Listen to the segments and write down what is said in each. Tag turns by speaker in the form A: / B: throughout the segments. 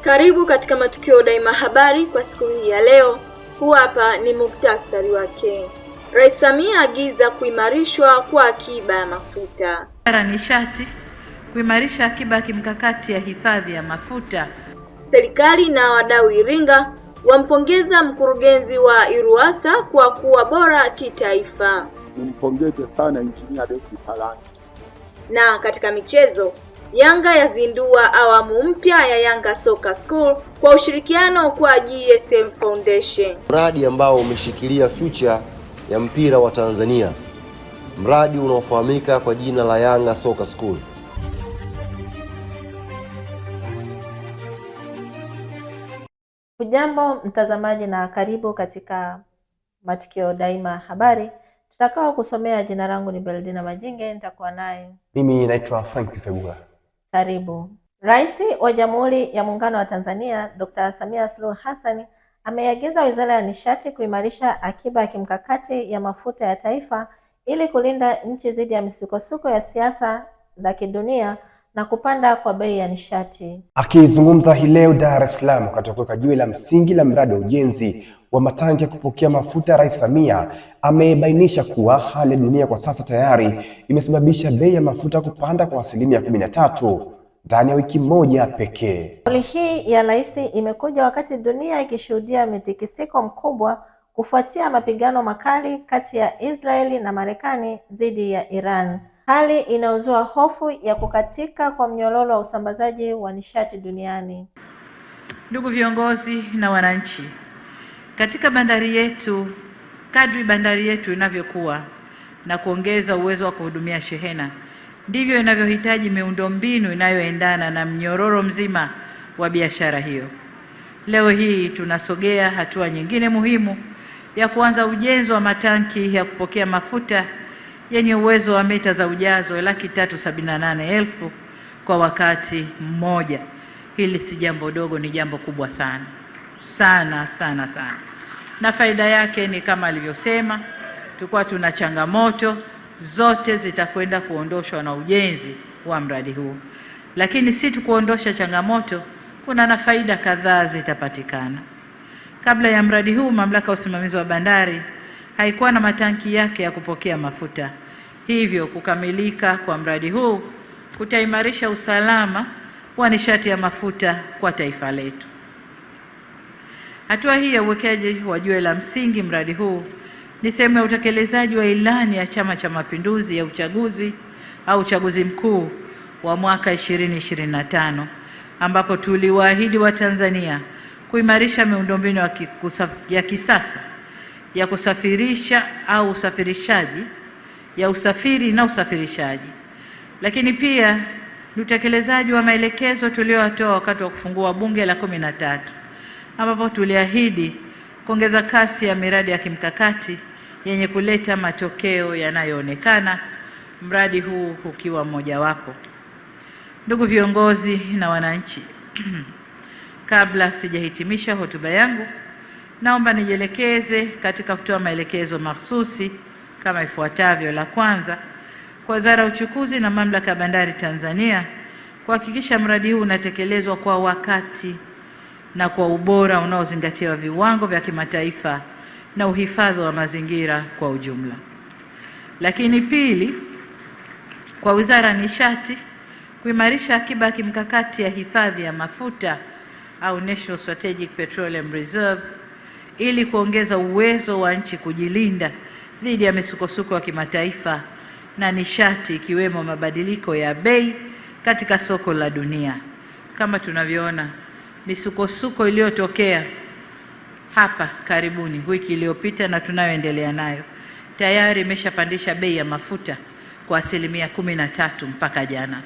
A: Karibu katika Matukio Daima Habari kwa siku hii ya leo. Huu hapa ni muktasari wake. Rais Samia agiza kuimarishwa kwa akiba ya mafuta.
B: Wizara ya Nishati kuimarisha akiba ya kimkakati ya hifadhi ya mafuta.
A: Serikali na wadau Iringa wampongeza mkurugenzi wa IRUWASA kwa kuwa bora kitaifa.
C: Nimpongeze sana Injinia David Palani.
A: Na katika michezo, Yanga yazindua awamu mpya ya Yanga Soccer School kwa ushirikiano kwa GSM Foundation.
D: Mradi ambao umeshikilia future ya mpira wa Tanzania. Mradi unaofahamika kwa jina la Yanga Soccer School.
E: Hujambo mtazamaji na karibu katika Matukio Daima Habari. Tutakao kusomea, jina langu ni Beldina Majinge, nitakuwa naye.
F: Mimi naitwa Frank Fegula.
E: Karibu. Rais wa Jamhuri ya Muungano wa Tanzania Dr. Samia Suluhu Hassan ameiagiza Wizara ya Nishati kuimarisha akiba ya kimkakati ya mafuta ya taifa ili kulinda nchi dhidi ya misukosuko ya siasa za kidunia na kupanda kwa bei ya nishati.
F: Akizungumza hii leo Dar es Salaam wakati wa kuweka jiwe la msingi la mradi wa ujenzi wa matangi ya kupokea mafuta, Rais Samia amebainisha kuwa hali ya dunia kwa sasa tayari imesababisha bei ya mafuta kupanda kwa asilimia 13 ndani ya wiki moja pekee.
E: Kauli hii ya rais imekuja wakati dunia ikishuhudia mitikisiko mkubwa kufuatia mapigano makali kati ya Israeli na Marekani dhidi ya Iran, hali inayozua hofu ya kukatika kwa mnyororo wa usambazaji wa nishati duniani.
B: Ndugu viongozi na wananchi, katika bandari yetu, kadri bandari yetu inavyokuwa na kuongeza uwezo wa kuhudumia shehena, ndivyo inavyohitaji miundombinu inayoendana na mnyororo mzima wa biashara hiyo. Leo hii tunasogea hatua nyingine muhimu ya kuanza ujenzi wa matanki ya kupokea mafuta yenye uwezo wa mita za ujazo 378,000 kwa wakati mmoja. Hili si jambo dogo, ni jambo kubwa sana sana sana sana, na faida yake ni kama alivyosema, tulikuwa tuna changamoto zote zitakwenda kuondoshwa na ujenzi wa mradi huu. Lakini si tu kuondosha changamoto, kuna na faida kadhaa zitapatikana. Kabla ya mradi huu, Mamlaka ya Usimamizi wa Bandari haikuwa na matanki yake ya kupokea mafuta. Hivyo kukamilika kwa mradi huu kutaimarisha usalama wa nishati ya mafuta kwa taifa letu. Hatua hii ya uwekezaji wa jiwe la msingi mradi huu ni sehemu ya utekelezaji wa ilani ya Chama cha Mapinduzi ya uchaguzi mkuu wa mwaka 2025, ambapo tuliwaahidi Watanzania kuimarisha miundombinu ya kisasa ya kusafirisha au usafirishaji ya usafiri na usafirishaji. Lakini pia ni utekelezaji wa maelekezo tuliyotoa wakati wa kufungua Bunge la 13, ambapo tuliahidi kuongeza kasi ya miradi ya kimkakati yenye kuleta matokeo yanayoonekana, mradi huu ukiwa mmojawapo. Ndugu viongozi na wananchi, kabla sijahitimisha hotuba yangu, naomba nijielekeze katika kutoa maelekezo mahsusi kama ifuatavyo. La kwanza, kwa Wizara ya Uchukuzi na Mamlaka ya Bandari Tanzania kuhakikisha mradi huu unatekelezwa kwa wakati na kwa ubora unaozingatia viwango vya kimataifa na uhifadhi wa mazingira kwa ujumla. Lakini pili, kwa Wizara ya Nishati kuimarisha akiba ya kimkakati ya hifadhi ya mafuta au National Strategic Petroleum Reserve ili kuongeza uwezo wa nchi kujilinda dhidi ya misukosuko ya kimataifa na nishati, ikiwemo mabadiliko ya bei katika soko la dunia. Kama tunavyoona, misukosuko iliyotokea hapa karibuni wiki iliyopita na tunayoendelea nayo tayari imeshapandisha bei ya mafuta kwa asilimia 13 mpaka jana.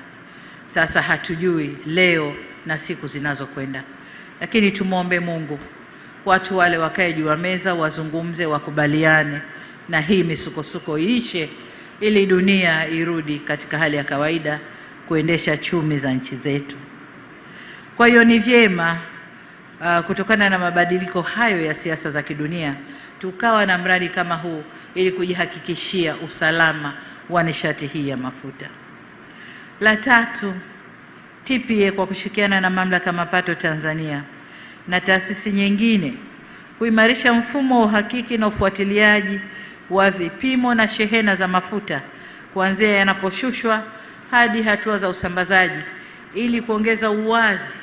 B: Sasa hatujui leo na siku zinazokwenda, lakini tumwombe Mungu watu wale wakae juu ya meza, wazungumze, wakubaliane na hii misukosuko iishe, ili dunia irudi katika hali ya kawaida kuendesha chumi za nchi zetu. Kwa hiyo ni vyema kutokana na mabadiliko hayo ya siasa za kidunia tukawa na mradi kama huu ili kujihakikishia usalama wa nishati hii ya mafuta. La tatu, TPA kwa kushirikiana na Mamlaka ya Mapato Tanzania na taasisi nyingine kuimarisha mfumo wa uhakiki na ufuatiliaji wa vipimo na shehena za mafuta kuanzia yanaposhushwa hadi hatua za usambazaji ili kuongeza uwazi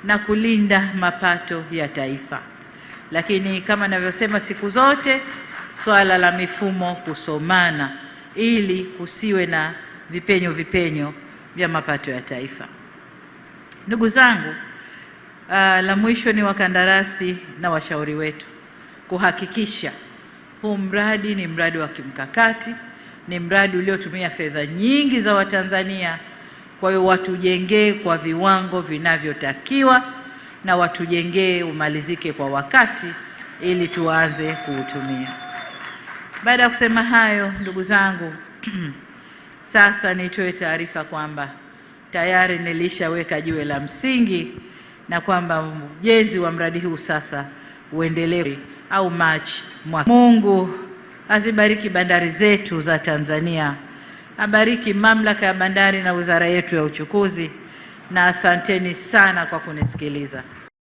B: na kulinda mapato ya taifa. Lakini kama ninavyosema siku zote, swala la mifumo kusomana ili kusiwe na vipenyo vya mapato ya taifa. Ndugu zangu, la mwisho ni wakandarasi na washauri wetu kuhakikisha huu mradi ni mradi wa kimkakati, ni mradi uliotumia fedha nyingi za Watanzania. Kwa hiyo watujengee kwa viwango vinavyotakiwa na watujengee umalizike kwa wakati ili tuanze kuutumia. Baada ya kusema hayo, ndugu zangu, sasa nitoe taarifa kwamba tayari nilishaweka jiwe la msingi na kwamba ujenzi wa mradi huu sasa uendelee au Machi mwaka. Mungu azibariki bandari zetu za Tanzania, abariki Mamlaka ya Bandari na wizara yetu ya uchukuzi, na asanteni sana kwa kunisikiliza.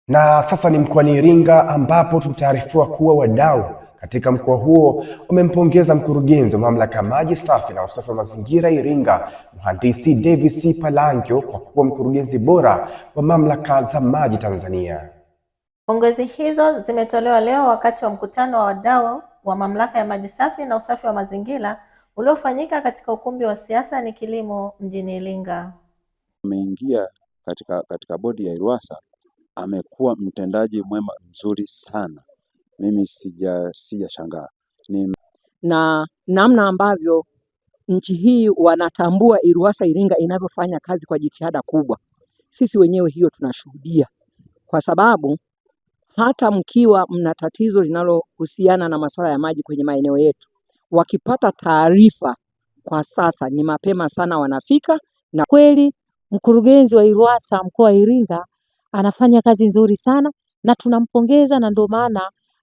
F: Na sasa ni mkoani Iringa ambapo tutaarifiwa kuwa wadau katika mkoa huo wamempongeza mkurugenzi wa Mamlaka ya Maji Safi na Usafi wa Mazingira Iringa, Mhandisi Davis Palangio kwa kuwa mkurugenzi bora wa Mamlaka za Maji Tanzania.
E: Pongezi hizo zimetolewa leo wakati wa mkutano wa wadau wa Mamlaka ya Maji Safi na Usafi wa Mazingira uliofanyika katika ukumbi wa siasa ni kilimo mjini Iringa.
C: Ameingia katika bodi ya IRUWASA, amekuwa mtendaji mwema mzuri sana. Mimi sijashangaa
G: na namna ambavyo nchi hii wanatambua IRUWASA Iringa inavyofanya kazi kwa jitihada kubwa. Sisi wenyewe hiyo tunashuhudia, kwa sababu hata mkiwa mna tatizo linalohusiana na masuala ya maji kwenye maeneo yetu, wakipata taarifa kwa sasa ni mapema sana wanafika. Na
H: kweli mkurugenzi wa IRUWASA mkoa wa Iringa anafanya kazi nzuri sana na tunampongeza, na ndio maana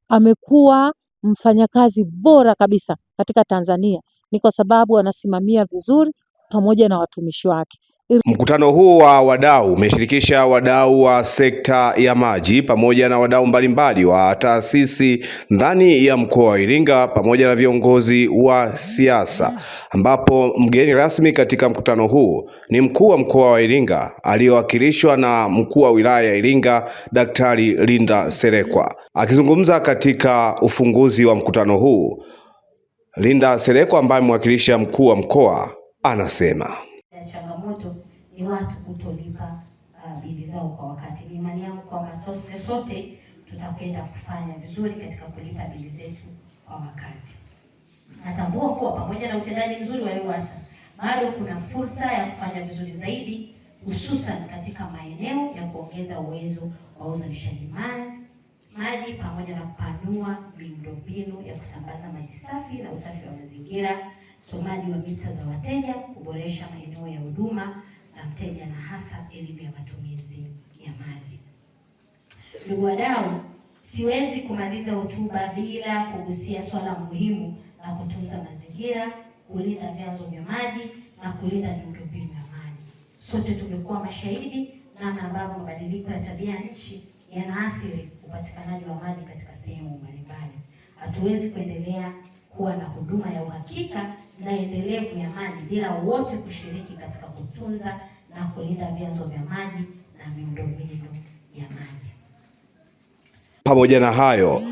H: amekuwa mfanyakazi bora kabisa katika Tanzania, ni kwa sababu anasimamia vizuri pamoja na watumishi wake.
I: Mkutano huu wa wadau umeshirikisha wadau wa sekta ya maji pamoja na wadau mbalimbali wa taasisi ndani ya mkoa wa Iringa pamoja na viongozi wa siasa, ambapo mgeni rasmi katika mkutano huu ni mkuu wa mkoa wa Iringa aliyowakilishwa na mkuu wa wilaya ya Iringa Daktari Linda Serekwa. Akizungumza katika ufunguzi wa mkutano huu, Linda Serekwa ambaye mwakilisha mkuu wa mkoa anasema
J: changamoto ni watu kutolipa bili zao kwa wakati. Ni imani yangu kwamba sote tutakwenda kufanya vizuri katika kulipa bili zetu kwa wakati. Natambua kuwa pamoja na utendaji mzuri wa IRUWASA bado kuna fursa ya kufanya vizuri zaidi, hususan katika maeneo ya kuongeza uwezo wa uzalishaji maji pamoja na kupanua miundombinu ya kusambaza maji safi na usafi wa mazingira, usomaji wa mita za wateja, kuboresha maeneo ya huduma na mteja na hasa elimu ya matumizi ya maji. Ndugu wadau, siwezi kumaliza hotuba bila kugusia swala muhimu la kutunza mazingira, kulinda vyanzo vya maji na kulinda miundombinu ya maji. Sote tumekuwa mashahidi namna ambavyo mabadiliko ya tabia nchi yanaathiri upatikanaji wa maji katika sehemu mbalimbali. Hatuwezi kuendelea kuwa na huduma ya uhakika na endelevu ya maji bila wote kushiriki katika kutunza na kulinda vyanzo vya maji na miundombinu ya maji.
I: Pamoja na hayo,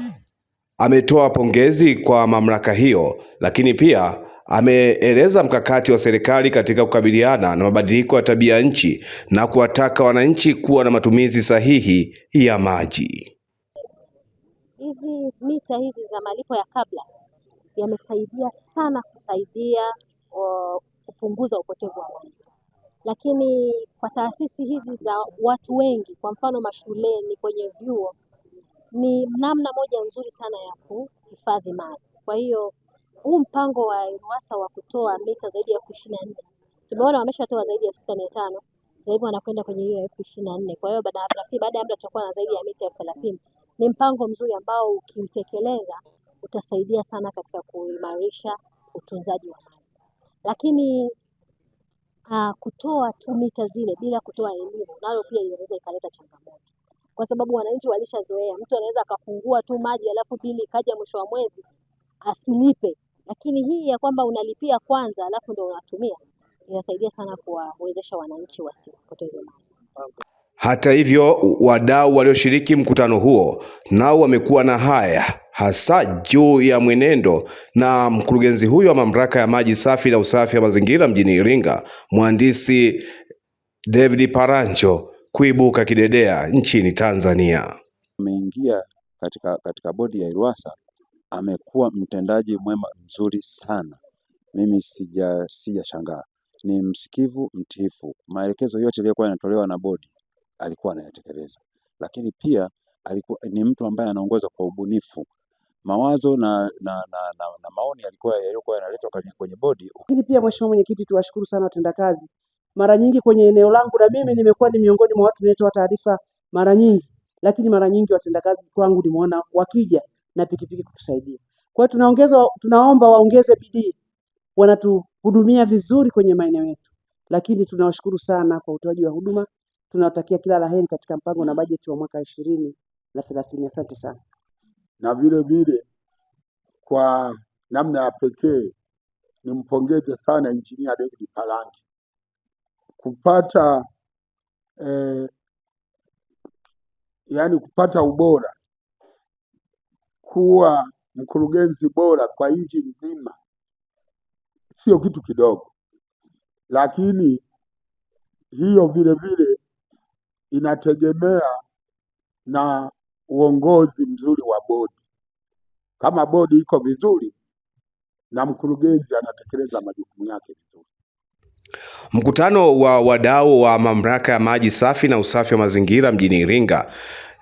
I: ametoa pongezi kwa mamlaka hiyo, lakini pia ameeleza mkakati wa serikali katika kukabiliana na mabadiliko ya tabia nchi na kuwataka wananchi kuwa na matumizi sahihi ya maji.
H: Hizi mita hizi za malipo ya kabla yamesaidia sana kupunguza upotevu wa maji. Lakini kwa taasisi hizi za watu wengi, kwa mfano mashuleni, kwenye vyuo, ni namna moja nzuri sana ya kuhifadhi maji. Kwa hiyo huu mpango wa IRUWASA wa kutoa mita zaidi ya 24,000, tumeona wameshatoa zaidi ya 6,500, na hivyo wanakwenda kwenye hiyo 24,000. Kwa hiyo baada ya muda tutakuwa na zaidi ya mita 30,000. Ni mpango mzuri ambao ukiutekeleza utasaidia sana katika kuimarisha utunzaji wa maji. Lakini kutoa tu mita zile bila kutoa elimu, nalo pia inaweza ikaleta changamoto, kwa sababu wananchi walishazoea. Mtu anaweza akafungua tu maji alafu bili ikaja mwisho wa mwezi asilipe, lakini hii ya kwamba unalipia kwanza alafu ndio unatumia inasaidia sana kuwawezesha wananchi wasipoteze maji.
I: Hata hivyo, wadau walioshiriki mkutano huo nao wamekuwa na haya hasa juu ya mwenendo na mkurugenzi huyo wa mamlaka ya maji safi na usafi wa mazingira mjini Iringa, mhandisi David Parancho, kuibuka kidedea nchini Tanzania.
C: Ameingia katika bodi ya IRUWASA, amekuwa mtendaji mwema mzuri sana. Mimi sijashangaa. Ni msikivu, mtiifu. Maelekezo yote yaliyokuwa yanatolewa na bodi alikuwa anayatekeleza, lakini pia alikuwa ni mtu ambaye anaongoza kwa ubunifu. Mawazo na maoni yaliyokuwa yanaletwa kwenye bodi.
K: Lakini pia Mheshimiwa Mwenyekiti, tuwashukuru sana watendakazi. Mara nyingi kwenye eneo langu, na mimi nimekuwa ni miongoni mwa watu ninaotoa taarifa mara nyingi, lakini mara nyingi watendakazi kwangu nimeona wakija na pikipiki kutusaidia. Kwa hiyo tunaomba waongeze bidii, wanatuhudumia vizuri kwenye maeneo yetu, lakini tunawashukuru sana kwa utoaji wa huduma. Tunawatakia kila laheri katika mpango na bajeti wa mwaka 2030. Asante sana.
L: Na vile vile kwa namna ya pekee nimpongeze sana Engineer David Parancho kupata kupata ubora, kuwa mkurugenzi bora kwa nchi nzima sio kitu kidogo, lakini hiyo vile vile inategemea na uongozi mzuri wa bodi. Kama bodi iko vizuri na mkurugenzi anatekeleza majukumu yake vizuri.
I: Mkutano wa wadau wa mamlaka ya maji safi na usafi wa mazingira mjini Iringa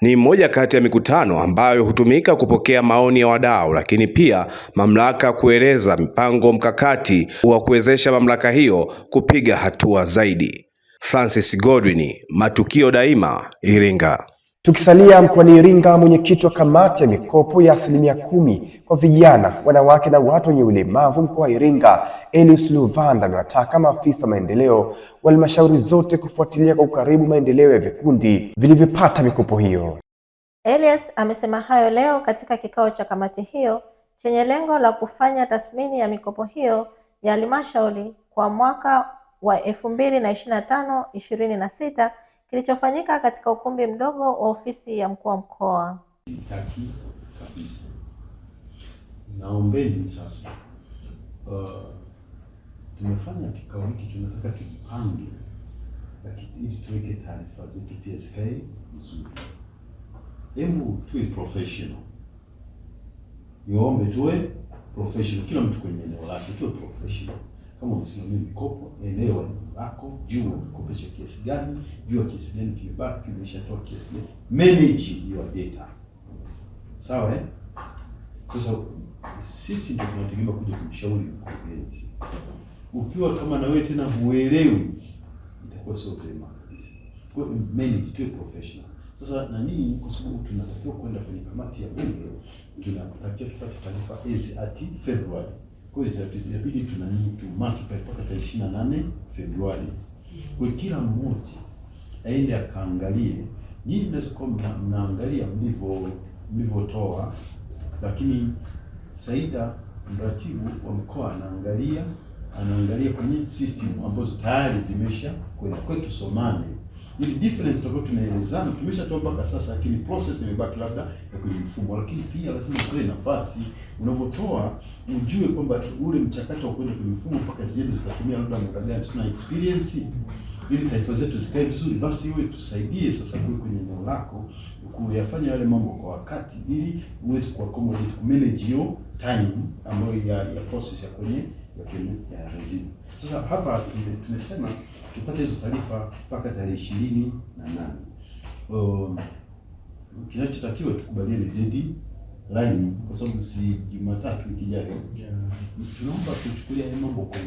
I: ni mmoja kati ya mikutano ambayo hutumika kupokea maoni ya wadau, lakini pia mamlaka kueleza mpango mkakati wa kuwezesha mamlaka hiyo kupiga hatua zaidi. Francis Godwin, Matukio Daima, Iringa.
F: Tukisalia mkoani Iringa, mwenyekiti wa kamati ya mikopo ya 10% kwa vijana, wanawake na watu wenye ulemavu mkoa wa Iringa, Elius Luvanda, anataka maafisa maendeleo wa halmashauri zote kufuatilia kwa ukaribu maendeleo ya vikundi vilivyopata mikopo hiyo.
E: Elius amesema hayo leo katika kikao cha kamati hiyo chenye lengo la kufanya tathmini ya mikopo hiyo ya halmashauri kwa mwaka wa 2025-26 kilichofanyika katika ukumbi mdogo wa ofisi ya mkuu wa mkoa.
M: Kabisa. Naombeni sasa, tumefanya kikao hiki, tunataka tujipange ili tuweke taarifa zetu pia zikae vizuri. Hebu tuwe professional. Niombe tuwe professional, kila mtu kwenye eneo lake tuwe professional. Kama unasimamia mikopo, elewa eneo lako, jua umekopesha kiasi gani, jua kiasi gani kimebaki, umeshatoa kiasi gani. Manage your data. Sawa eh? Sasa sisi ndio tunategemea kuja kumshauri mkurugenzi. Ukiwa kama na wewe tena huelewi, itakuwa sio vyema kabisa. Kwa hiyo manage, tuwe professional. Sasa na nini, kwa sababu tunatakiwa kwenda kwenye kamati ya bunge, tunatakiwa tupate taarifa at February. Kwa hiyo inabidi tumaki mpaka tarehe 28 Februari. Kwa kila mmoja aende akaangalie nini mnaweza kuwa mnaangalia mlivyotoa, lakini Saida mratibu wa mkoa anaangalia kwenye system ambazo tayari zimesha kwenda. Kwa hiyo tusomane ili difference tutakuwa tunaelezana. Tumeshatoa mpaka sasa, lakini process imebaki labda ya kwenye mfumo. Lakini pia lazima utoe nafasi, unapotoa ujue kwamba ule mchakato wa kwenda kwenye mfumo mpaka ziende zitatumia labda muda gani, sina experience, ili taarifa zetu zikae vizuri. Basi wewe tusaidie sasa kwenye eneo lako kuyafanya yale mambo kwa wakati, ili uweze kuaccommodate, manage your time ambayo ya process ya kwenye resume. Sasa hapa tumesema tupate hizo taarifa mpaka tarehe 28. Kinachotakiwa tukubaliane deadline, kwa sababu si Jumatatu wiki ijayo. Tunaomba tuchukulie mambo kwa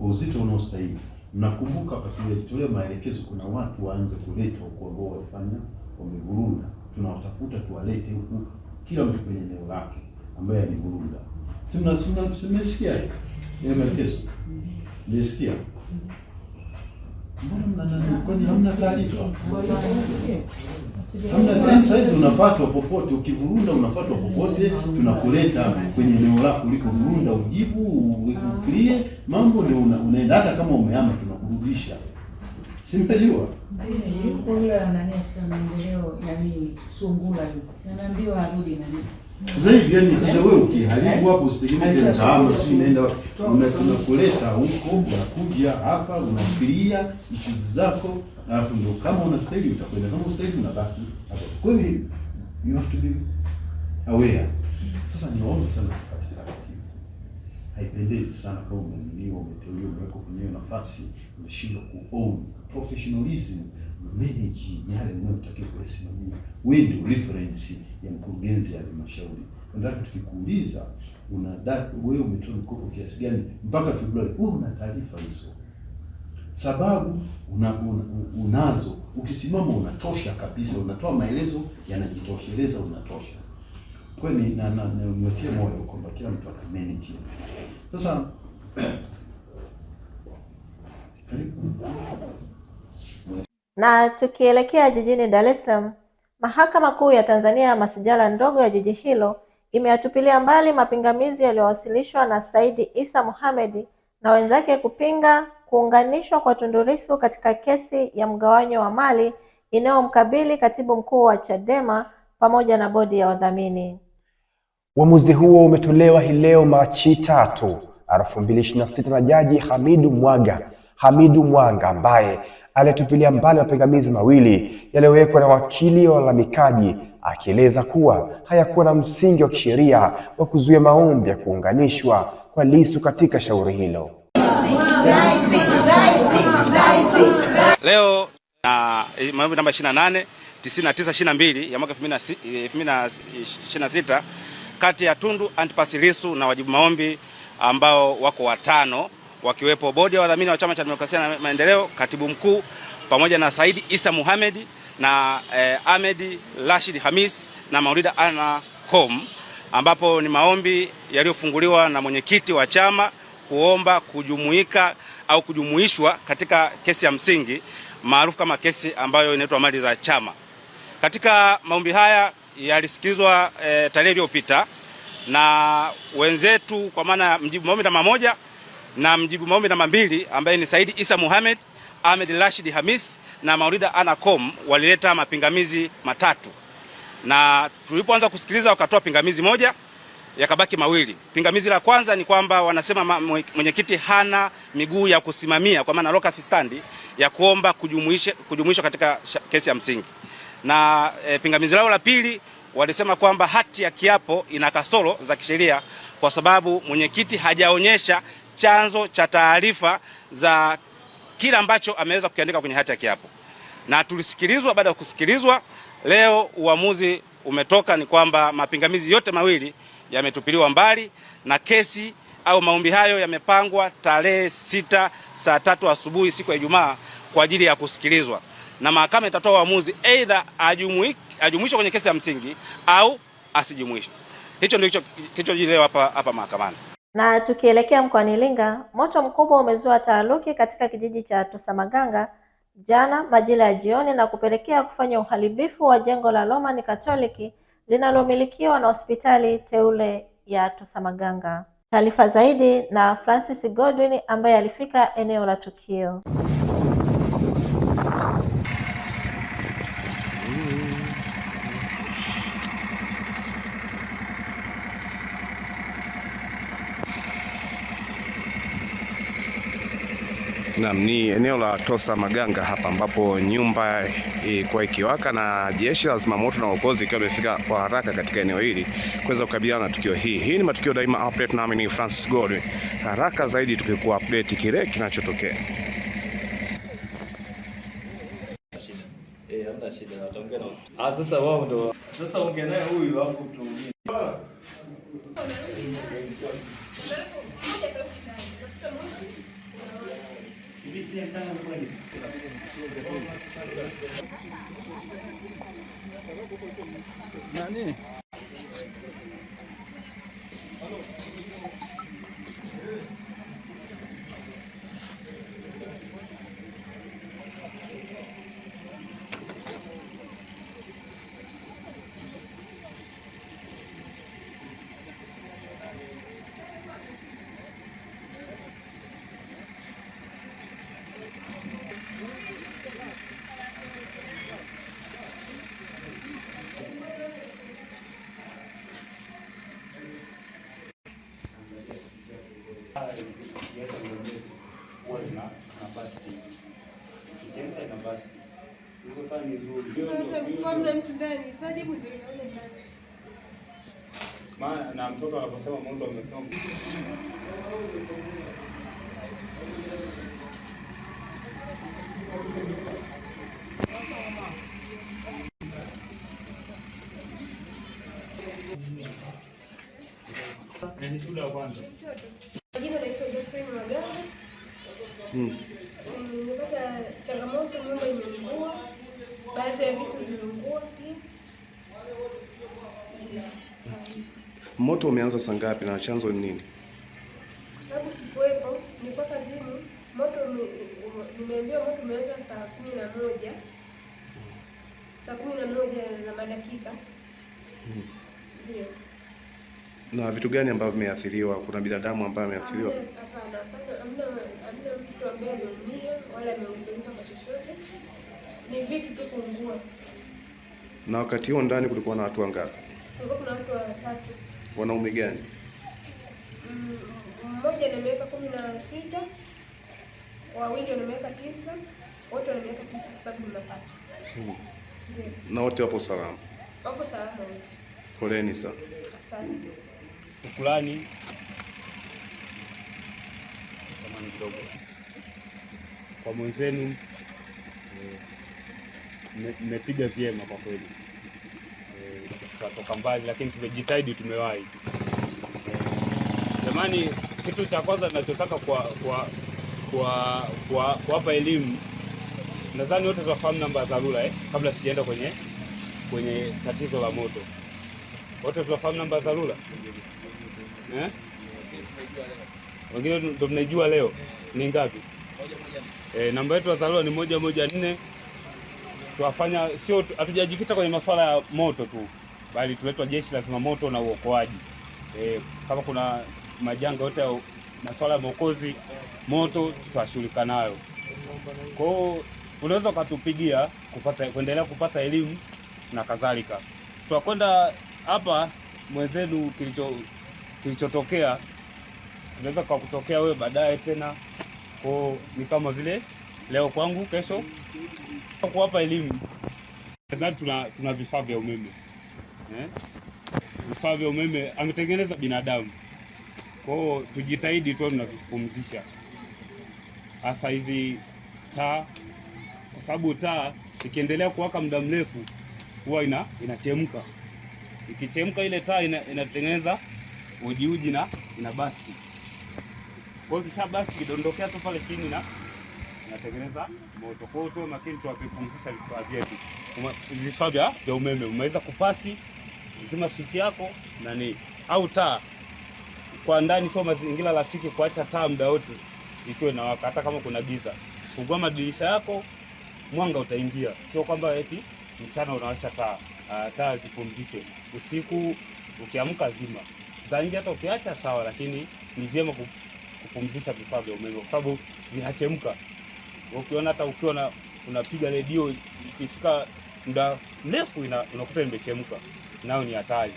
M: uzito unaostahili. Nakumbuka wakati tulitolea maelekezo, kuna watu waanze kuletwa kwa ambao walifanya wamevurunda. Tunawatafuta tuwalete huku, kila mtu kwenye eneo lake ambaye alivurunda. Simesikia ile maelekezo. Nisikia. Mbona kwani hamna taarifa? Hamna. Sasa unafuatwa popote, ukivurunda unafuatwa popote, tunakuleta kwenye eneo lako uliko vurunda, ujibu, uklie, mambo ndio unaenda, hata kama umehama tunakurudisha. Simeliwa.
N: Yuko yule ananiacha maendeleo nani Sungula yuko. Anaambiwa arudi nani.
M: Sasa hivi yani sasa wewe ukiharibu hapo usitegemee tena si inaenda tunakuleta huko, unakuja hapa unafikiria issues zako, alafu ndio kama unastahili utakwenda, kama unastahili unabaki hapo. Kwa hiyo you have to be aware. Sasa niombe sana kufuata taratibu. Haipendezi sana kama umeteuliwa, umewekwa kwenye nafasi, umeshindwa ku-own professionalism, manage yale unayotakiwa kusimamia. Wewe ndio reference ya mkurugenzi ya halmashauri. Nataka tukikuuliza wewe umetoa mkopo kiasi gani mpaka Februari, wewe una taarifa hizo. Sababu unazo, ukisimama unatosha kabisa, unatoa maelezo yanajitosheleza, unatosha. Kwa ni niwatie moyo kwamba kila mtu atamanage. Sasa
E: na tukielekea jijini Dar es Salaam, Mahakama Kuu ya Tanzania masijala ndogo ya jiji hilo imeyatupilia mbali mapingamizi yaliyowasilishwa na Said Issa Mohamed na wenzake kupinga kuunganishwa kwa Tundu Lissu katika kesi ya mgawanyo wa mali inayomkabili katibu mkuu wa Chadema pamoja na bodi ya wadhamini.
F: Uamuzi huo umetolewa hii leo Machi 3, 2026 na Jaji Hamidu Mwanga ambaye alitupilia mbali mapingamizi mawili yaliyowekwa na wakili wa walalamikaji, akieleza kuwa hayakuwa na msingi wa kisheria wa kuzuia maombi ya kuunganishwa kwa Lissu katika shauri hilo.
O: Leo maombi namba 28 9922 ya mwaka 2026 kati ya Tundu Antipas Lissu na wajibu maombi ambao wako watano, wakiwepo bodi ya wadhamini wa Chama cha Demokrasia na Maendeleo, katibu mkuu pamoja na Said Issa Mohamed na Ahmed Rashid Hamis na Maulida Ana Com, ambapo ni maombi yaliyofunguliwa na mwenyekiti wa chama kuomba kujumuika au kujumuishwa katika kesi ya msingi maarufu kama kesi ambayo inaitwa mali za chama. Katika maombi haya yalisikizwa tarehe iliyopita na wenzetu, kwa maana mjibu maombi namba 1 na mjibu maombi namba 2 ambaye ni Said Issa Mohamed, Ahmed Rashid Hamis na Maulida Ana Com walileta mapingamizi matatu. Na tulipoanza kusikiliza wakatoa pingamizi moja, yakabaki mawili. Pingamizi la kwanza ni kwamba wanasema mwenyekiti hana miguu ya kusimamia, kwa maana locus standi ya kuomba kujumuishwa katika kesi ya msingi. Na pingamizi lao la pili walisema kwamba hati ya kiapo ina kasoro za kisheria kwa sababu mwenyekiti hajaonyesha chanzo cha taarifa za kila ambacho ameweza kukiandika kwenye hati ya kiapo. Na tulisikilizwa, baada ya kusikilizwa leo uamuzi umetoka ni kwamba mapingamizi yote mawili yametupiliwa mbali na kesi au maombi hayo yamepangwa tarehe 6 saa 3 asubuhi siku ya Ijumaa kwa ajili ya kusikilizwa. Na mahakama itatoa uamuzi either ajumuishwe kwenye kesi ya msingi au asijumuishwe. Hicho ndio kilichojiri hapa mahakamani.
E: Na tukielekea mkoani Iringa, moto mkubwa umezua taharuki katika kijiji cha Tosamaganga jana majira ya jioni na kupelekea kufanya uharibifu wa jengo la Roman Katoliki linalomilikiwa na hospitali teule ya Tosamaganga. Taarifa zaidi na Francis Godwin ambaye alifika eneo la tukio.
I: Naam, ni eneo la Tosamaganga hapa ambapo nyumba ilikuwa ikiwaka na jeshi la zimamoto na uokozi ikiwa imefika kwa haraka katika eneo hili kuweza kukabiliana na tukio hii. Hii ni Matukio Daima Update, nami ni Francis Godwin. Haraka zaidi tukikuwa update kile kinachotokea.
P: Sasa wao ndo sasa ongea naye huyu alafu tuongee.
C: Nani?
Q: basti. Kichemka ina basti. Hizo taa ni nzuri.
R: Kwa mna mtu ndani, sasa jibu ndio inaona ndani.
Q: Maana na mtoto anaposema moto amesema ni shule ya kwanza.
R: Jina la Josephine Maganga. Nimepata changamoto, nyumba imeungua, baadhi ya vitu vimeungua pia.
I: Moto umeanza saa ngapi na chanzo ni nini?
R: Kwa sababu sikuwepo, nilikuwa kazini. Nimeambiwa moto umeanza saa 11. Saa 11 na madakika. Ndio.
I: Na vitu gani ambavyo vimeathiriwa? Kuna binadamu ambaye ameathiriwa?
R: Hapana, hamna mtu ambaye ameumia wala ameumia kwa chochote. Ni vitu tu kuungua.
I: Na wakati huo ndani kulikuwa na watu wangapi?
R: Kulikuwa kuna watu 3.
I: Wanaume gani?
R: Mmoja ana miaka 16, wawili wana miaka 9, wote wana miaka 9 kwa sababu ni mapacha. Ndio.
I: Na wote wapo salama?
R: Wapo salama wote.
I: Poleni sana.
R: Asante.
Q: Shukrani. Samahani kidogo. Kwa mwenzenu mmepiga vyema kwa kweli. Tukatoka mbali lakini tumejitahidi, tumewahi. Jamani, kitu cha kwanza ninachotaka kuwapa elimu, nadhani wote tunafahamu namba ya dharura kabla sijaenda kwenye tatizo la moto. Wote tunafahamu namba ya dharura? Wengine ndio mnaijua leo. Ni ngapi? Namba yetu ya dharura ni 114. Tuwafanya sio, hatujajikita kwenye masuala ya moto tu, bali tuletwa jeshi la zimamoto na uokoaji. Kama kuna majanga yote ya masuala ya uokozi moto tutashughulika nayo. Kwa hiyo unaweza ukatupigia kuendelea kupata elimu na kadhalika. Tutakwenda hapa mwenzenu kilichotokea unaweza kukutokea wewe baadaye tena. Kwa ni kama vile leo kwangu, kesho kuwapa elimu. Nadhani tuna vifaa vya umeme. Vifaa vya umeme ametengeneza binadamu. Kwa hiyo tujitahidi tu tunavipumzisha. Hasa hizi taa, kwa sababu taa ikiendelea kuwaka muda mrefu huwa inachemka. Ikichemka ile taa inatengeneza uji na inabasti. Kwa hiyo kisha basti kidondokea tu pale chini na inatengeneza moto. Kwa hiyo tu makini tuwapumzisha vifaa vyetu. Vifaa vya umeme umeweza kupasi zima switch yako nani au taa kwa ndani, sio mazingira rafiki kuacha taa muda wote ikiwa inawaka. Hata kama kuna giza, fungua madirisha yako, mwanga utaingia. Sio kwamba eti mchana unawasha taa. Taa zipumzishe usiku, ukiamka zima za nje. Hata ukiacha sawa, lakini ni vyema kupumzisha vifaa vya umeme kwa sababu vinachemka. Ukiona hata ukiwa unapiga redio ikifika muda mrefu unakuta imechemka, nao ni hatari.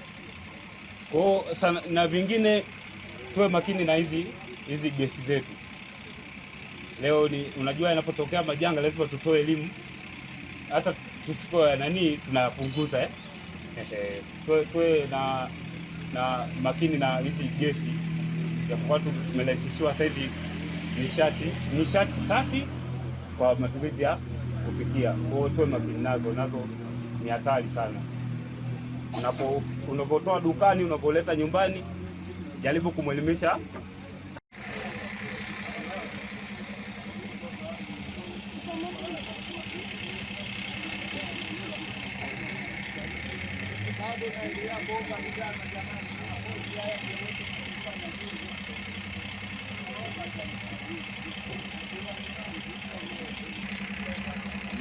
Q: Kwa na vingine tuwe makini na hizi gesi zetu. Leo unajua inapotokea majanga lazima tutoe elimu, hata tusipo tunapunguza tuwe na makini na hizi gesi ya kwa watu tumerahisishiwa sasa hizi nishati safi kwa matumizi ya kupikia. Kwa hiyo tuwe makini nazo ni hatari sana. Unapotoa dukani, unapoleta nyumbani, jaribu kumwelimisha.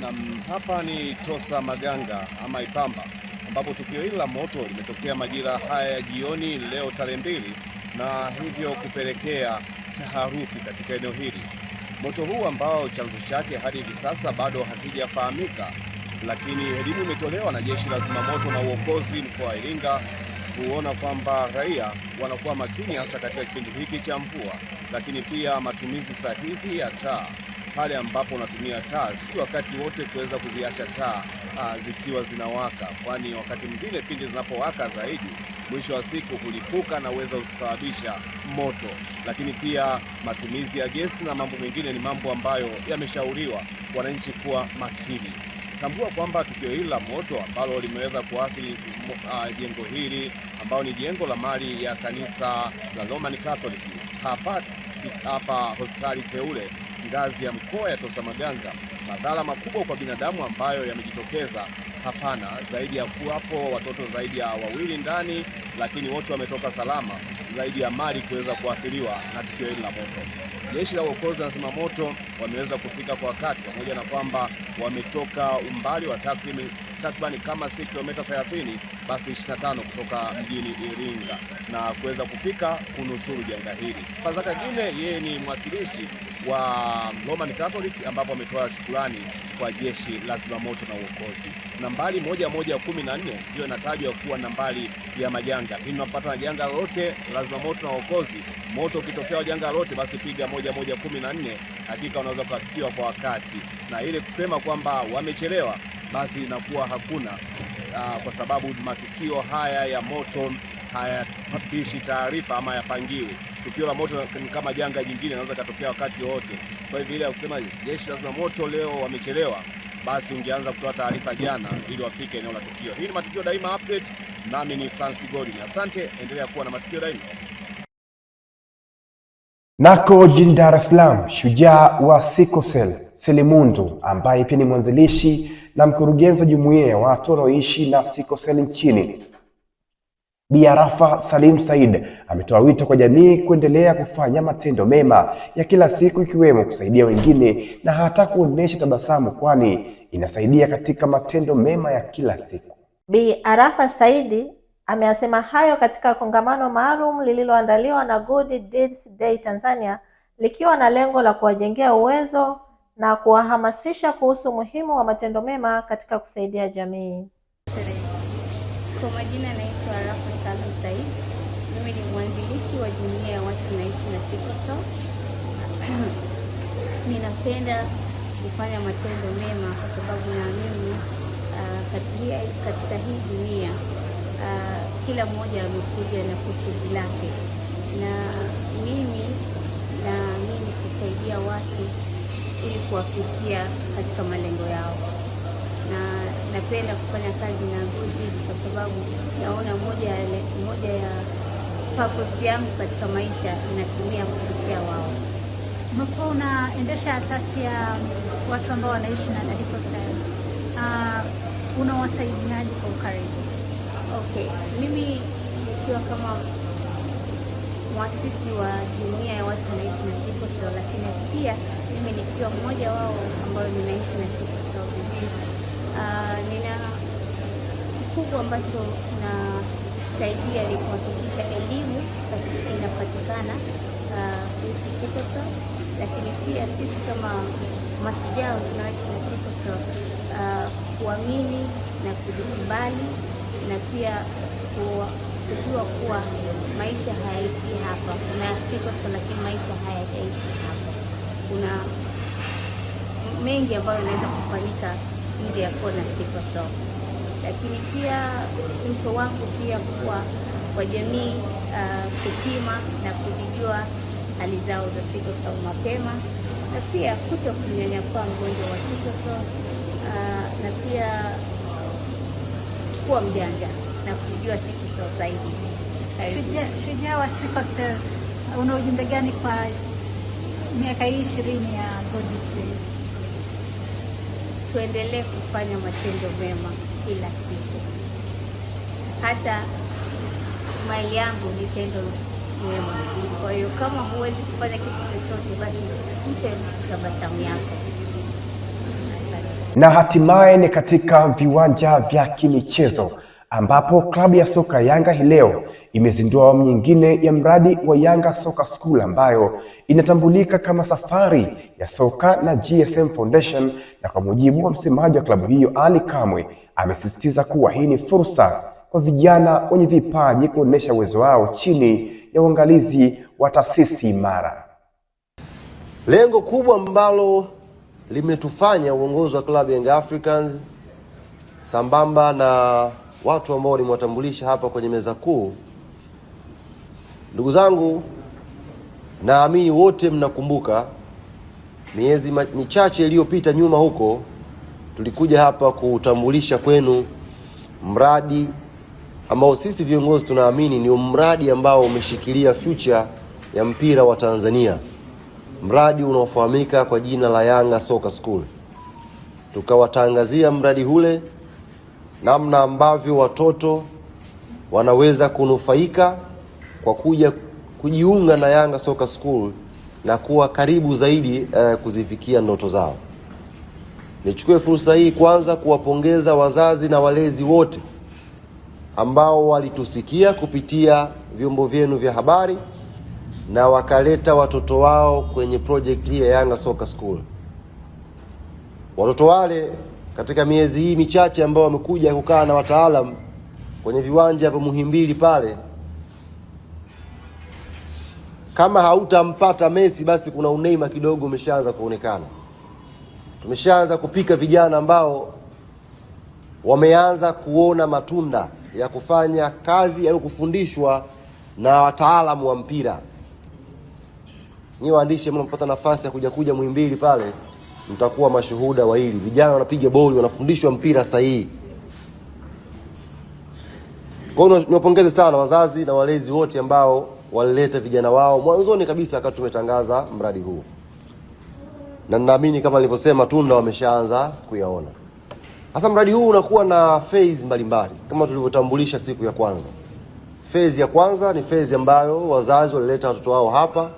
I: Na hapa ni Tosa Maganga ama Ipamba, ambapo tukio hili la moto limetokea majira haya ya jioni leo tarehe 2, na hivyo kupelekea taharuki katika eneo hili. Moto huu ambao chanzo chake hadi hivi sasa bado hakijafahamika, lakini elimu imetolewa na jeshi la zimamoto na uokozi mkoa wa Iringa kuona kwamba raia wanakuwa makini hasa katika kipindi hiki cha mvua, lakini pia matumizi sahihi ya taa
S: pale ambapo unatumia taa, si wakati wote kuweza kuziacha taa zikiwa zinawaka, kwani wakati mwingine pindi zinapowaka zaidi, mwisho wa siku kulipuka na uweza kusababisha moto. Lakini pia matumizi ya gesi na mambo mengine ni mambo ambayo yameshauriwa wananchi kuwa makini. Tambua kwamba tukio hili la moto ambalo limeweza kuathiri jengo hili ambao ni jengo la mali ya kanisa la Roman Catholic hapa hospitali teule ngazi ya mkoa ya Tosamaganga, madhara makubwa kwa binadamu ambayo yamejitokeza hapana, zaidi ya kuwapo watoto zaidi ya 2 ndani, lakini wote wametoka salama, zaidi ya mali kuweza kuathiriwa na tukio hili la moto. Jeshi la uokozi na zimamoto wameweza kufika kwa wakati, pamoja na kwamba wametoka umbali wa takriban kama 6 kilomita 30 basi 25 kutoka mjini Iringa na kuweza kufika kunusuru janga hili. Fadhaka Gine yeye ni mwakilishi wa Roman Catholic ambapo ametoa shukrani kwa jeshi la zimamoto na uokozi. Nambari 1114 ndio inatajwa kuwa nambari ya majanga. Hii unapata janga lolote la zimamoto na uokozi, moto ukitokea janga lolote, basi piga 1114, hakika unaweza kufikiwa kwa wakati. Na ile kusema kwamba wamechelewa basi inakuwa hakuna, kwa sababu matukio haya ya moto hayapishi taarifa ama yapangiwi. Tukio la moto ni kama janga jingine, inaweza katokea wakati wote. Kwa hivyo ile ya kusema jeshi la zimamoto leo wamechelewa, basi ungeanza kutoa taarifa jana ili wafike eneo la tukio. Hii ni Matukio Daima Update, nami ni Francis Godwin. Asante, endelea kuwa na Matukio Daima.
F: Nako jijini Dar es Salaam, shujaa wa sickle cell Selimundu ambaye pia ni mwanzilishi na mkurugenzi wa jumuiya ya watu wanaoishi na sickle cell nchini, Bi Arafa Salim Said ametoa wito kwa jamii kuendelea kufanya matendo mema ya kila siku, ikiwemo kusaidia wengine na hata kuonesha tabasamu, kwani inasaidia katika matendo mema ya kila siku.
E: Bi Arafa Said ameyasema hayo katika kongamano maalum lililoandaliwa na Good Deeds Day Tanzania, likiwa na lengo la kuwajengea uwezo na kuwahamasisha kuhusu umuhimu wa matendo mema katika kusaidia jamii.
T: Kwa majina naitwa Arafa Salim Said. Mimi ni mwanzilishi wa jumuiya ya watu wanaishi na sickle cell. Ninapenda kufanya matendo mema kwa sababu naamini katika hii dunia kila mmoja amekuja na kusudi lake, na mimi naamini kusaidia watu ili kuwafikia katika malengo yao, na napenda kufanya kazi na Good Deeds kwa sababu naona moja ya purpose yangu katika maisha inatumia kupitia wao.
U: Umekuwa unaendesha asasi ya watu ambao wanaishi na sickle cell. Unawasaidiaje kwa ukaribu?
T: Okay, mimi nikiwa kama mwasisi wa jumuiya ya watu wanaishi na sickle cell, lakini pia mimi nikiwa mmoja wao ambao ninaishi na sickle cell disease, nina kikubwa ambacho nasaidia ni kuhakikisha elimu inapatikana kuhusu sickle cell, lakini pia sisi kama mashujaa tunaishi na sickle cell kuamini na kujikubali, na pia kujua kuwa maisha hayaishi hapa. Kuna sickle cell lakini maisha hayataishi hapa. Kuna mengi ambayo yanaweza kufanyika nje ya kuwa na sickle cell, lakini pia mto wangu pia kuwa kwa jamii kupima na kujijua hali zao za sickle cell mapema, na pia kuto kunyanyapaa mgonjwa wa sickle cell, na pia kuwa mjanja na kujua sickle cell zaidi.
U: Shujaa wa sickle cell, una ujumbe gani kwa miaka hii 20 ya Good Deeds?
T: Tuendelee kufanya matendo mema kila siku. Hata smile yangu ni tendo mema. Kwa hiyo kama huwezi kufanya kitu chochote, basi mpe tabasamu yako.
F: Na hatimaye ni katika viwanja vya kimichezo ambapo klabu ya soka Yanga hii leo imezindua awamu nyingine ya mradi wa Yanga Soccer School ambayo inatambulika kama safari ya soka na GSM Foundation. Na kwa mujibu wa msemaji wa klabu hiyo Ali Kamwe, amesisitiza kuwa hii ni fursa kwa vijana wenye vipaji kuonesha uwezo wao chini ya uangalizi wa taasisi imara.
D: Lengo kubwa ambalo limetufanya uongozi wa klabu ya Young Africans sambamba na watu ambao nimewatambulisha hapa kwenye meza kuu. Ndugu zangu, naamini wote mnakumbuka miezi michache iliyopita nyuma huko tulikuja hapa kutambulisha kwenu mradi ambao sisi viongozi tunaamini ni mradi ambao umeshikilia future ya mpira wa Tanzania. Mradi unaofahamika kwa jina la Yanga Soccer School. Tukawatangazia mradi ule, namna ambavyo watoto wanaweza kunufaika kwa kujiunga na Yanga Soccer School na kuwa karibu zaidi kuzifikia ndoto zao. Nichukue fursa hii kwanza kuwapongeza wazazi na walezi wote ambao walitusikia kupitia vyombo vyenu vya habari na wakaleta watoto wao kwenye project hii ya Yanga Soccer School. Watoto wale katika miezi hii michache ambao wamekuja kukaa na wataalamu kwenye viwanja vya Muhimbili pale, kama hautampata Messi basi kuna uneima kidogo umeshaanza kuonekana. Tumeshaanza kupika vijana ambao wameanza kuona matunda ya kufanya kazi au kufundishwa na wataalamu wa mpira. Ni waandishi mnapata nafasi ya kuja Muhimbili pale, mtakuwa mashuhuda wa hili. Vijana wanapiga boli, wanafundishwa mpira sahihi. Kwa hiyo niwapongeze sana wazazi na walezi wote ambao walileta vijana wao mwanzoni kabisa wakati tumetangaza mradi huu. Na ninaamini kama nilivyosema tunda wameshaanza kuyaona. Sasa mradi huu unakuwa na phase mbalimbali kama tulivyotambulisha siku ya kwanza. Phase ya kwanza ni phase ambayo wazazi walileta watoto wao hapa,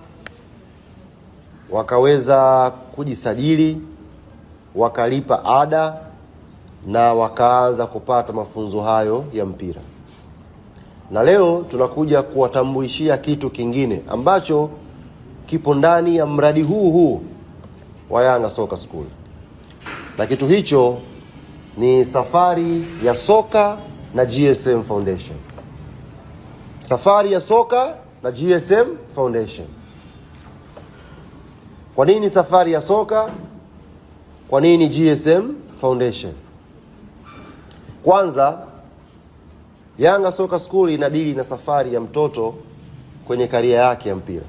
D: wakaweza kujisajili, wakalipa ada na wakaanza kupata mafunzo hayo ya mpira. Na leo tunakuja kuwatambulishia kitu kingine ambacho kipo ndani ya mradi huu wa Yanga Soccer School. Na kitu hicho ni safari ya soka na GSM Foundation. Safari ya soka na GSM Foundation. Kwa nini safari ya soka? Kwa nini GSM Foundation? Kwanza, Yanga Soccer School inadili na safari ya mtoto kwenye karia yake ya mpira.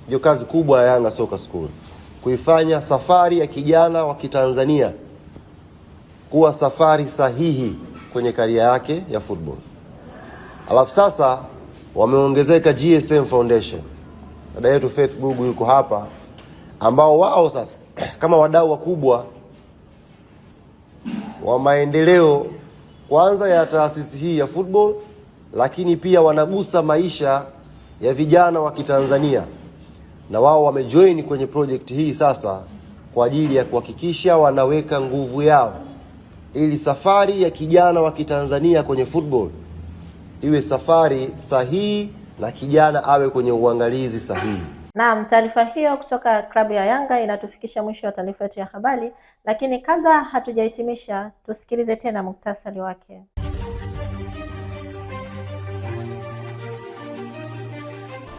D: Ndio kazi kubwa ya Yanga Soccer School, kuifanya safari ya kijana wa Kitanzania kuwa safari sahihi kwenye karia yake ya football. Alafu sasa wameongezeka GSM Foundation. Dada yetu Faith Gugu yuko hapa, ambao wao sasa kama wadau wakubwa wa maendeleo kwanza ya taasisi hii ya football, lakini pia wanagusa maisha ya vijana wa Kitanzania. Na wao wamejoin kwenye project hii sasa kwa ajili ya kuhakikisha wanaweka nguvu yao ili safari ya kijana wa Kitanzania kwenye football iwe safari sahihi na kijana awe kwenye uangalizi sahihi.
E: Naam, taarifa hiyo kutoka klabu ya Yanga inatufikisha mwisho wa taarifa yetu ya habari, lakini kabla hatujahitimisha tusikilize tena muktasari wake.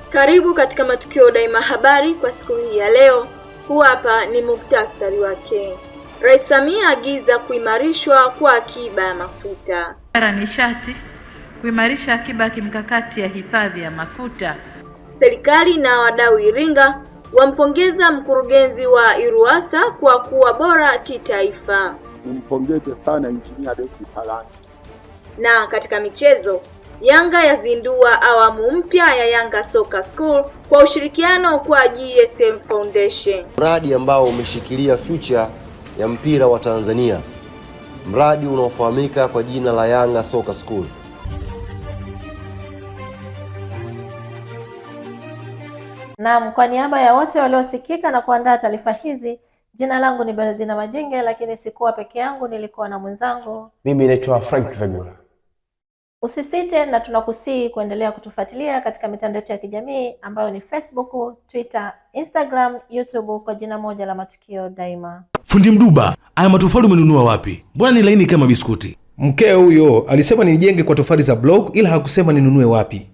A: Karibu katika Matukio Daima habari kwa siku hii ya leo. Huu hapa ni muktasari wake. Rais Samia agiza kuimarishwa kwa akiba ya mafuta.
B: Nishati kuimarisha akiba ya kimkakati ya hifadhi ya mafuta.
A: Serikali na wadau Iringa wampongeza mkurugenzi wa Iruwasa kwa kuwa bora kitaifa.
L: Nimpongeze sana Injinia David Palani.
A: Na katika michezo, Yanga yazindua awamu mpya ya Yanga Soccer School kwa ushirikiano kwa GSM Foundation.
D: Mradi ambao umeshikilia future ya mpira wa Tanzania. Mradi unaofahamika kwa jina la Yanga Soccer School.
E: Naam, kwa niaba ya wote waliosikika na kuandaa taarifa hizi, jina langu ni Bernardina Majenge, lakini sikuwa peke yangu, nilikuwa na mwenzangu.
F: Mimi naitwa Frank Vegula.
E: Usisite na tunakusii kuendelea kutufuatilia katika mitandao yetu ya kijamii ambayo ni Facebook, Twitter, Instagram, YouTube kwa jina moja la Matukio Daima.
V: Fundi Mduba, haya matofali umenunua wapi? Mbona ni laini kama biskuti?
W: Mkeo huyo alisema nijenge kwa tofali za block ila hakusema ninunue wapi.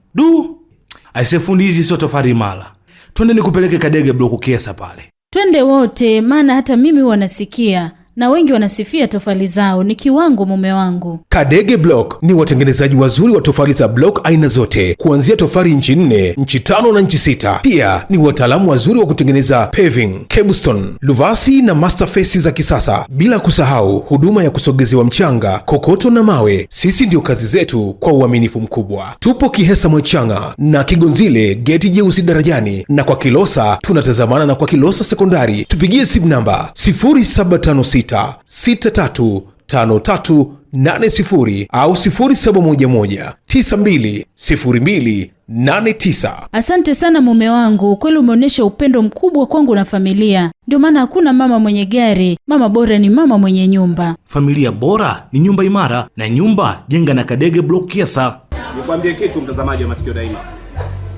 V: Aise fundi, hizi sio tofali imara. Twende nikupeleke Kadege block Kiesa pale.
G: Twende wote, maana hata mimi wanasikia na wengi wanasifia tofali zao, ni kiwango mume wangu.
W: Kadege Block ni watengenezaji wazuri wa tofali za block aina zote, kuanzia tofali inchi 4, inchi 5 na inchi 6. Pia ni wataalamu wazuri wa kutengeneza paving, cobblestone, luvasi na masterface za kisasa, bila kusahau huduma ya kusogezewa mchanga, kokoto na mawe. Sisi ndio kazi zetu kwa uaminifu mkubwa. Tupo Kihesa Mwechanga na Kigonzile geti jeusi darajani, na kwa Kilosa tunatazamana na kwa Kilosa sekondari. Tupigie simu namba 0756 635380 au 0711920289.
G: Asante sana mume wangu, kweli umeonyesha upendo mkubwa kwangu na familia. Ndio maana hakuna mama mwenye gari, mama bora ni mama mwenye nyumba.
V: Familia bora ni nyumba imara, na nyumba jenga na Kadege Block Kiesa.
S: Nikwambie kitu mtazamaji wa Matukio Daima,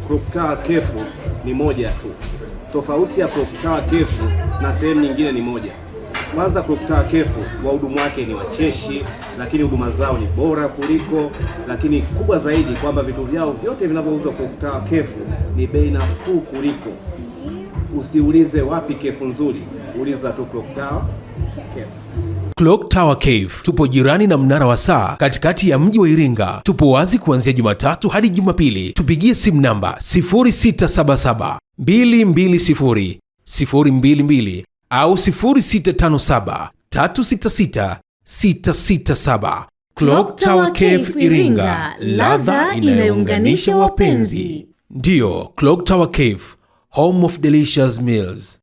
S: Clock Tower Kefu ni moja tu. Tofauti ya Clock Tower Kefu na sehemu nyingine ni moja. Kwanza Clock Tower Kefu wahudumu wake ni wacheshi, lakini huduma zao ni bora kuliko, lakini kubwa zaidi kwamba vitu vyao vyote vinavyouzwa Clock Tower Kefu ni bei nafuu kuliko. Usiulize wapi kefu nzuri, uliza tu Clock Tower Kefu.
W: Clock Tower Cave tupo jirani na mnara wa saa katikati ya mji wa Iringa. Tupo wazi kuanzia Jumatatu hadi Jumapili. Tupigie simu namba 0677 220 022 au 0657 366 667. Clock Tower Cave Iringa, ladha inayounganisha wapenzi. Ndio, Clock Tower Cave, home of delicious meals.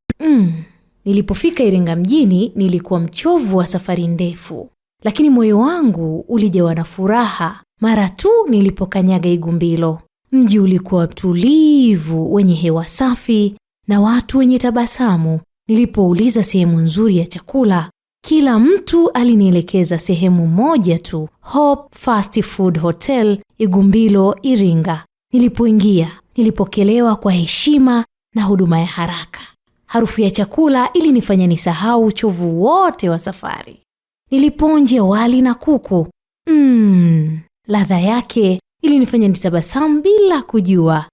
H: Nilipofika Iringa mjini nilikuwa mchovu wa safari ndefu, lakini moyo wangu ulijawa na furaha mara tu nilipokanyaga Igumbilo. Mji ulikuwa tulivu, wenye hewa safi na watu wenye tabasamu. Nilipouliza sehemu nzuri ya chakula, kila mtu alinielekeza sehemu moja tu, Hope Fast Food Hotel, Igumbilo, Iringa. Nilipoingia, nilipokelewa kwa heshima na huduma ya haraka. Harufu ya chakula ilinifanya nisahau uchovu wote wa safari. Niliponja wali na kuku. Ladha yake ilinifanya nitabasamu bila kujua.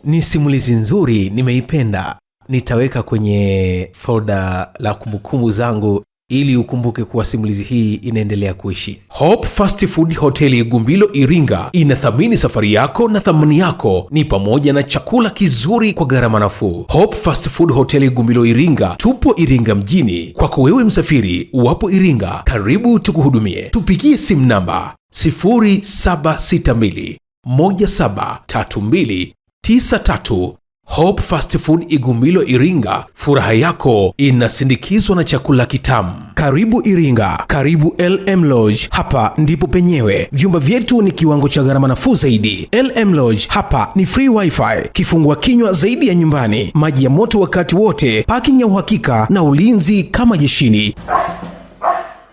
W: Ni simulizi nzuri, nimeipenda. Nitaweka kwenye folder la kumbukumbu zangu ili ukumbuke kuwa simulizi hii inaendelea kuishi. Hope Fast Food Hotel Igumbilo, Iringa inathamini safari yako, na thamani yako ni pamoja na chakula kizuri kwa gharama nafuu. Hope Fast Food Hotel Igumbilo, Iringa. Tupo Iringa mjini. Kwako wewe msafiri wapo Iringa, karibu tukuhudumie. Tupigie simu namba 0762 173293. Hope Fast Food Igumbilo, Iringa. Furaha yako inasindikizwa na chakula kitamu. Karibu Iringa, karibu LM Lodge. Hapa ndipo penyewe. Vyumba vyetu ni kiwango cha gharama nafuu zaidi. LM Lodge hapa ni free wifi, kifungua kinywa zaidi ya nyumbani, maji ya moto wakati wote, parking ya uhakika na ulinzi kama jeshini.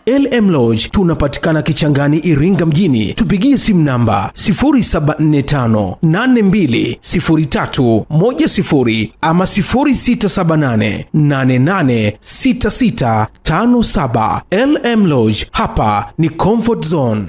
W: LM Lodge tunapatikana Kichangani, Iringa mjini. Tupigie simu namba 0745820310 ama 0678886657. LM Lodge, hapa ni comfort zone.